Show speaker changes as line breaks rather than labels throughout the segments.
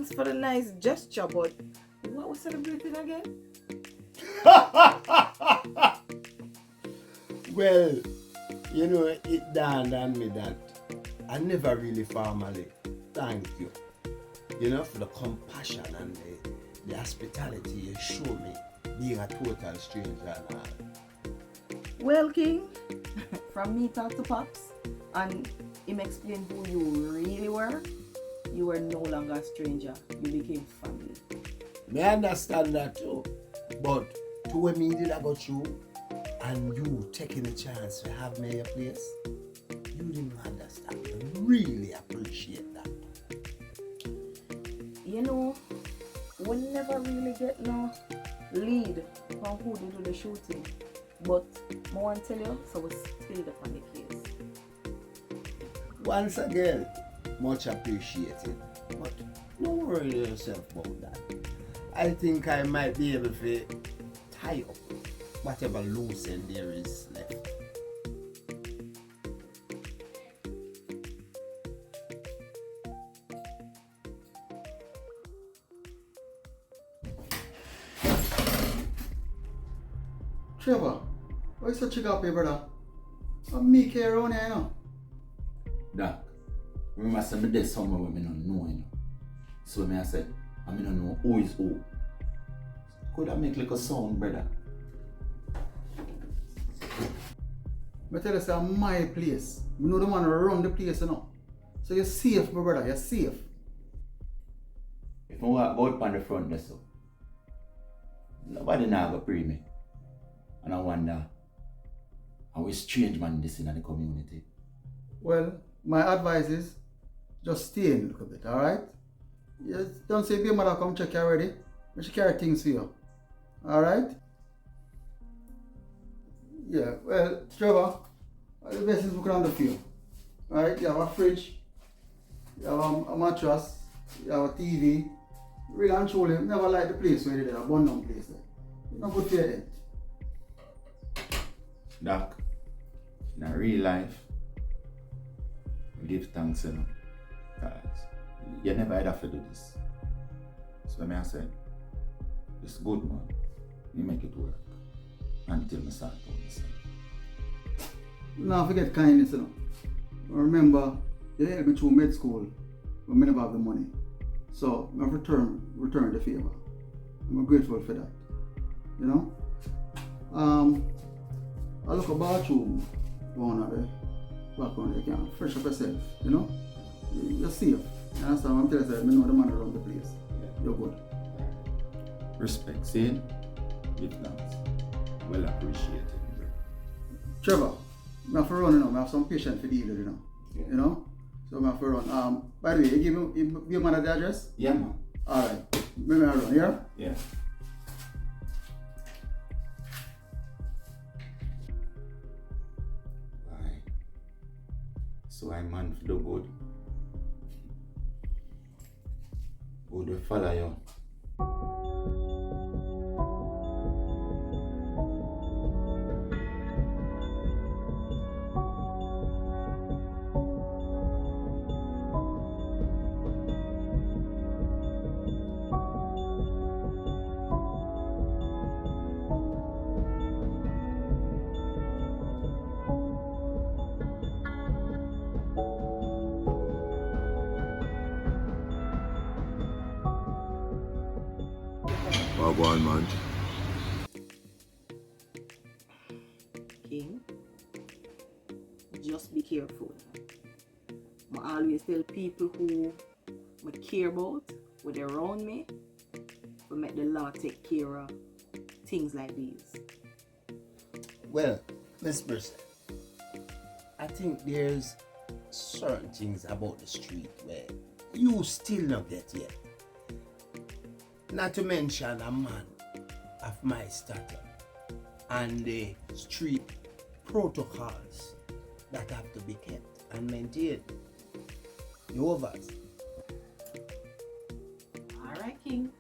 thanks for the nice gesture, but what was celebrating again?
Well, you know, it dawned on me that I never really formally thank you, you know, for the compassion and the hospitality you show me being a total stranger and all.
Well, King, from me talk to Pops, and him explain who you really were, you were no longer a stranger. You became family.
Me understand that too, but to when me did I got through and you taking the chance to have me a place, you didn't understand. I really appreciate that.
You know, we never really get no lead on who did do the shooting, but I want to tell you, so we stayed up on the case.
Once again, much appreciated, but don't worry yourself about that. I think I might be able to tie up whatever loose end there is left.
Trevor, why you such a guy, brother? I'm me care around here, you know.
Doc, remember I said me there somewhere where me don't know, you know. So me I said, I me don't know who is who. Could I make like a sound, brother?
I tell you, it's my place. We know the man who run the place, you know. So you're safe, my brother, you're safe.
If I walk out on the front there, so nobody now go pray me. And I wonder, how is strange man this in the community?
Well, my advice is just stay in a little bit, alright? You don't say, be a mother, come check you already. I should carry things for you. Alright? Yeah, well, Trevor, the best is looking on the field. Alright, you have a fridge, you have a mattress, you have a TV. Really and truly, never like the place where you did, a abandoned place there. It's not good for your head.
Doc, in a real life, give thanks, you know, because you never had to do this. So I say, it's good, man. You make it work until I start doing this.
Now forget kindness, you know. Remember, you helped me through med school, but I never have the money. So I return the favor. I'm grateful for that. You know? I look a bathroom one of the background, you can fresh up yourself, you know? You're safe. You understand what I'm telling you? I know the man around the place. You're good.
Respect, see? Give thanks. Well appreciated.
Trevor, I have to run, you know. I have some patients to deal with, you know.
Yeah.
You know? So I have to run. By the way, you give your mother the address?
Yeah, man.
Alright. Maybe I run, yeah?
Yeah. Why? So I man for the good. Good will follow you.
Go on, man.
King, just be careful. I always tell people who I care about, when they're around me, to make the law take care of things like these.
Well, Miss Mercer, I think there's certain things about the street where you still not get yet. Not to mention a man of my stature and the street protocols that have to be kept and maintained. You overs.
Alright, King.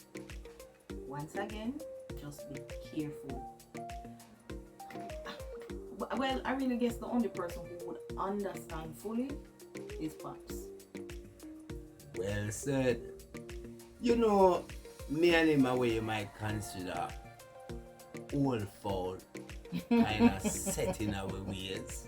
Once again, just be careful. Well, I really guess the only person who would understand fully is Pops.
Well said. You know, me and him are way you might consider old foul kind of set in our ways.